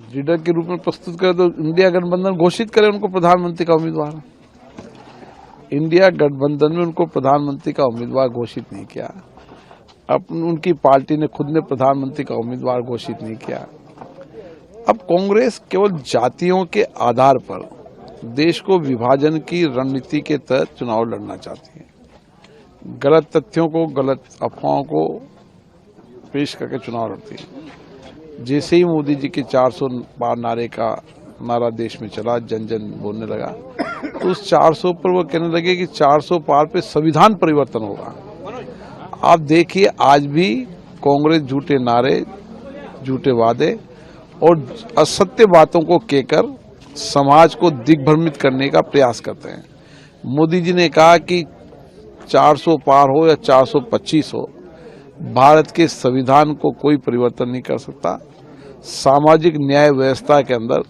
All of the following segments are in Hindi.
लीडर के रूप में प्रस्तुत करे तो इंडिया गठबंधन घोषित करे उनको प्रधानमंत्री का उम्मीदवार। इंडिया गठबंधन में उनको प्रधानमंत्री का उम्मीदवार घोषित नहीं किया। उनकी पार्टी ने खुद ने प्रधानमंत्री का उम्मीदवार घोषित नहीं किया। अब कांग्रेस केवल जातियों के आधार पर देश को विभाजन की रणनीति के तहत चुनाव लड़ना चाहती है। गलत तथ्यों को, गलत अफवाहों को पेश करके चुनाव लड़ती है। जैसे ही मोदी जी के 400 पार नारे का नारा देश में चला, जन जन बोलने लगा, तो उस 400 पर वो कहने लगे कि 400 पार पे संविधान परिवर्तन होगा। आप देखिए, आज भी कांग्रेस झूठे नारे, झूठे वादे और असत्य बातों को कहकर समाज को दिग्भ्रमित करने का प्रयास करते हैं। मोदी जी ने कहा कि 400 पार हो या 425 हो, भारत के संविधान को कोई परिवर्तन नहीं कर सकता। सामाजिक न्याय व्यवस्था के अंदर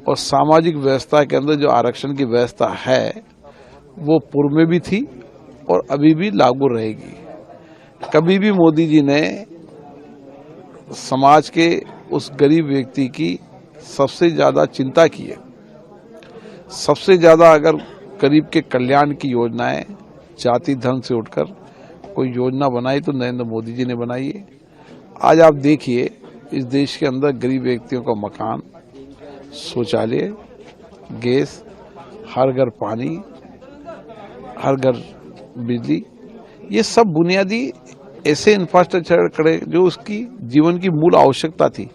और सामाजिक व्यवस्था के अंदर जो आरक्षण की व्यवस्था है वो पूर्व में भी थी और अभी भी लागू रहेगी। कभी भी मोदी जी ने समाज के उस गरीब व्यक्ति की सबसे ज्यादा चिंता की है। सबसे ज्यादा अगर गरीब के कल्याण की योजनाएं जाति धर्म से उठकर कोई योजना बनाई तो नरेंद्र मोदी जी ने बनाई है। आज आप देखिए, इस देश के अंदर गरीब व्यक्तियों का मकान, शौचालय, गैस, हर घर पानी, हर घर बिजली, ये सब बुनियादी ऐसे इंफ्रास्ट्रक्चर करे जो उसकी जीवन की मूल आवश्यकता थी,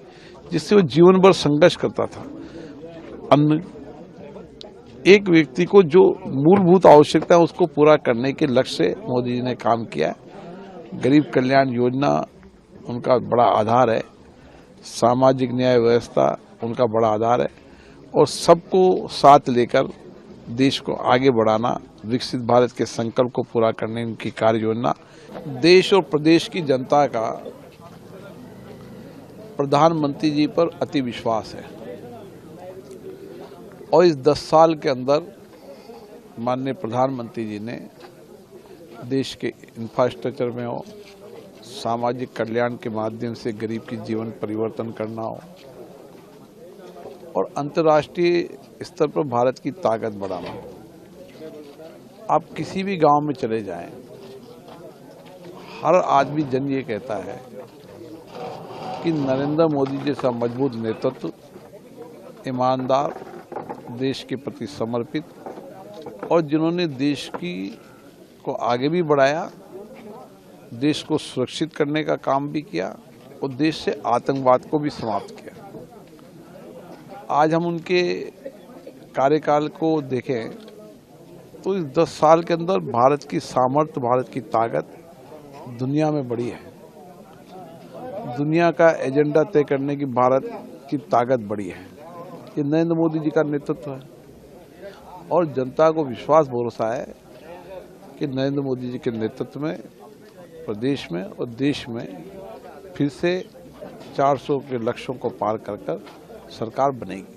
जिससे वो जीवन भर संघर्ष करता था। अन्न, एक व्यक्ति को जो मूलभूत आवश्यकता है उसको पूरा करने के लक्ष्य से मोदी जी ने काम किया। गरीब कल्याण योजना उनका बड़ा आधार है, सामाजिक न्याय व्यवस्था उनका बड़ा आधार है और सबको साथ लेकर देश को आगे बढ़ाना, विकसित भारत के संकल्प को पूरा करने उनकी कार्य योजना। देश और प्रदेश की जनता का प्रधानमंत्री जी पर अति विश्वास है और इस 10 साल के अंदर माननीय प्रधानमंत्री जी ने देश के इंफ्रास्ट्रक्चर में हो, सामाजिक कल्याण के माध्यम से गरीब की जीवन परिवर्तन करना हो और अंतर्राष्ट्रीय स्तर पर भारत की ताकत बढ़ाना हो। आप किसी भी गांव में चले जाएं, हर आदमी जन ये कहता है कि नरेंद्र मोदी जैसा मजबूत नेतृत्व, ईमानदार, देश के प्रति समर्पित और जिन्होंने देश को आगे भी बढ़ाया, देश को सुरक्षित करने का काम भी किया और देश से आतंकवाद को भी समाप्त किया। आज हम उनके कार्यकाल को देखें तो इस 10 साल के अंदर भारत की सामर्थ्य, भारत की ताकत दुनिया में बढ़ी है। दुनिया का एजेंडा तय करने की भारत की ताकत बढ़ी है। ये नरेंद्र मोदी जी का नेतृत्व है और जनता को विश्वास भरोसा है कि नरेंद्र मोदी जी के नेतृत्व में प्रदेश में और देश में फिर से 400 के लक्ष्यों को पार कर सरकार बनेगी।